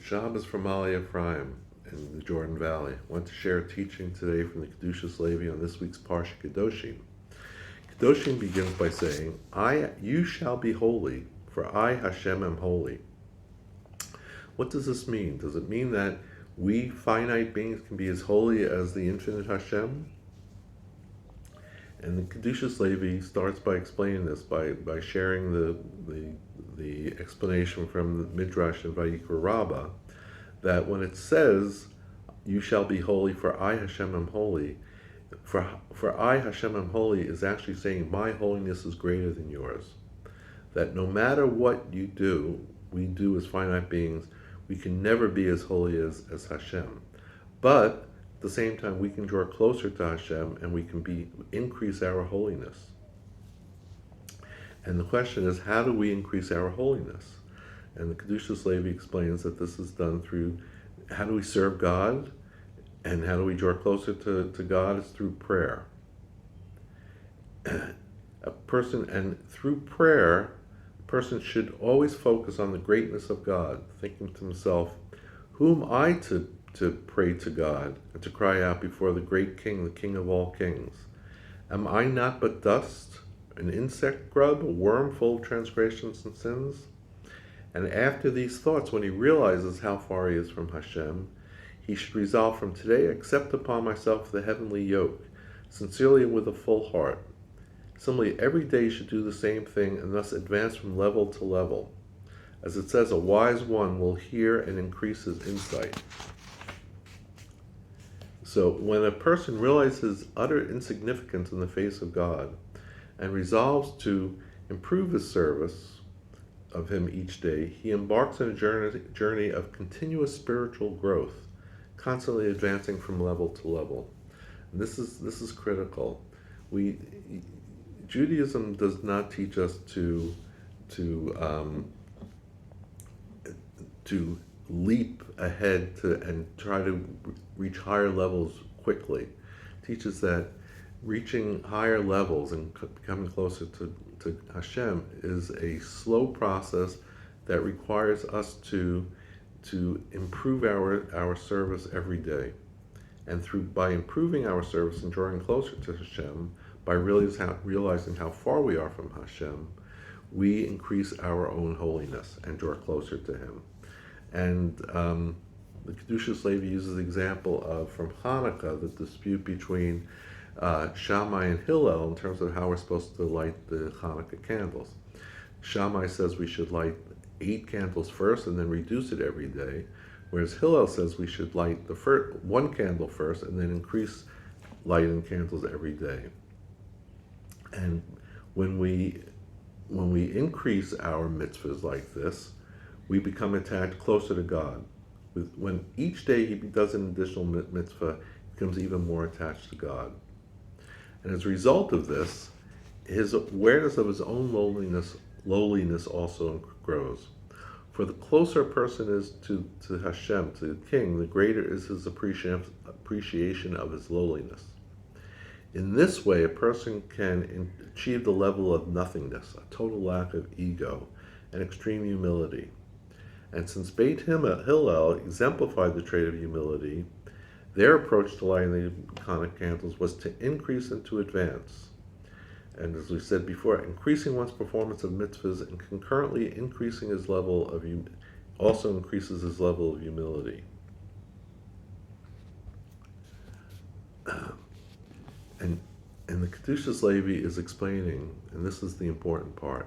Shabbos from Ali Ephraim in the Jordan Valley. I want to share a teaching today from the kedushas levi on this week's Parsha Kedoshim. Kedoshim begins by saying, You shall be holy, for I, Hashem, am holy. What does this mean? Does it mean that we finite beings can be as holy as the infinite Hashem? And the kedushas levi starts by explaining this, by sharing the explanation from the Midrash in Vayikra Rabbah, that when it says, you shall be holy, for I, Hashem, am holy, for I, Hashem, am holy, is actually saying my holiness is greater than yours. That no matter what we do as finite beings, we can never be as holy as Hashem. But at the same time, we can draw closer to Hashem and we can increase our holiness. And the question is, how do we increase our holiness? And the kedushas levi explains that this is done through, how do we serve God? And how do we draw closer to God? It's through prayer. Through prayer, a person should always focus on the greatness of God, thinking to himself, who am I to pray to God and to cry out before the great King, the King of all kings? Am I not but dust, an insect grub, a worm full of transgressions and sins? And after these thoughts, when he realizes how far he is from Hashem, he should resolve from today, accept upon myself the heavenly yoke, sincerely and with a full heart. Similarly, every day you should do the same thing and thus advance from level to level. As it says, a wise one will hear and increase his insight. So when a person realizes utter insignificance in the face of God and resolves to improve his service of him each day, he embarks on a journey of continuous spiritual growth, constantly advancing from level to level. And this is critical. Judaism does not teach us to leap ahead and try to reach higher levels quickly. It teaches that reaching higher levels and becoming closer to Hashem is a slow process that requires us to improve our service every day. And by improving our service and drawing closer to Hashem, by realizing how far we are from Hashem, we increase our own holiness and draw closer to Him. And the kedushas levi uses the example of, from Hanukkah, the dispute between Shammai and Hillel in terms of how we're supposed to light the Hanukkah candles. Shammai says we should light 8 candles first and then reduce it every day, whereas Hillel says we should light the first 1 candle first and then increase lighting candles every day. And when we increase our mitzvahs like this, we become attached closer to God. When each day he does an additional mitzvah, he becomes even more attached to God. And as a result of this, his awareness of his own lowliness also grows. For the closer a person is to Hashem, to the King, the greater is his appreciation of his lowliness. In this way, a person can achieve the level of nothingness, a total lack of ego, and extreme humility. And since Beit Hillel exemplified the trait of humility, their approach to lighting the Hanukkah candles was to increase and to advance. And as we said before, increasing one's performance of mitzvahs and concurrently increasing his level of also increases his level of humility. And the kedushas levi is explaining, and this is the important part,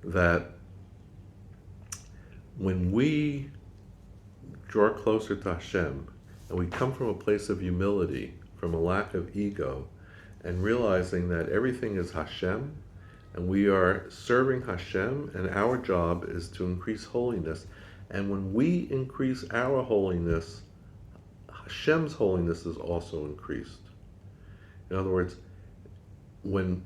that when we draw closer to Hashem and we come from a place of humility, from a lack of ego, and realizing that everything is Hashem, and we are serving Hashem, and our job is to increase holiness. And when we increase our holiness, Hashem's holiness is also increased. In other words, when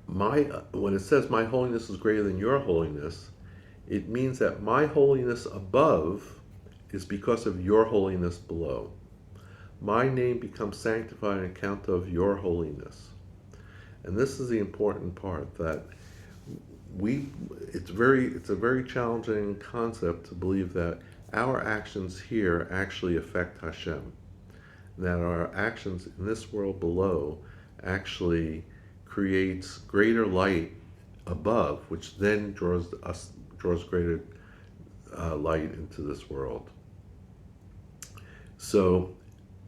it says my holiness is greater than your holiness, it means that my holiness above is because of your holiness below. My name becomes sanctified on account of your holiness. And this is the important part, that it's a very challenging concept to believe that our actions here actually affect Hashem, that our actions in this world below actually creates greater light above, which then draws greater light into this world. So,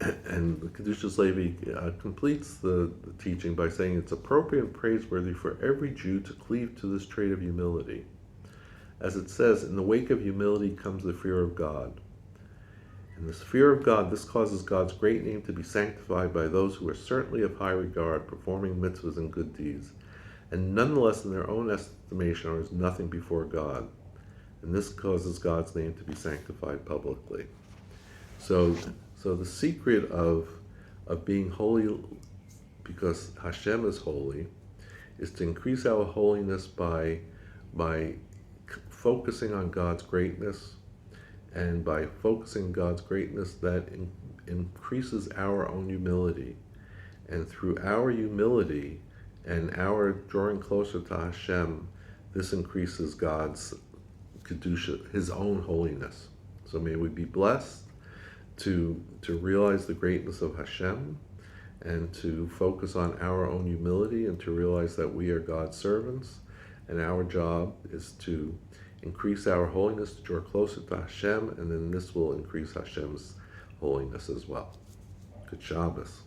and the kedushas Levi completes the teaching by saying it's appropriate and praiseworthy for every Jew to cleave to this trait of humility. As it says, in the wake of humility comes the fear of God. In this fear of God, this causes God's great name to be sanctified by those who are certainly of high regard, performing mitzvahs and good deeds, and nonetheless in their own estimation are as nothing before God. And this causes God's name to be sanctified publicly. So the secret of being holy, because Hashem is holy, is to increase our holiness by focusing on God's greatness, and by focusing God's greatness, that increases our own humility. And through our humility and our drawing closer to Hashem, this increases God's kedusha, His own holiness. So may we be blessed to realize the greatness of Hashem, and to focus on our own humility, and to realize that we are God's servants, and our job is to increase our holiness, to draw closer to Hashem, and then this will increase Hashem's holiness as well. Good Shabbos.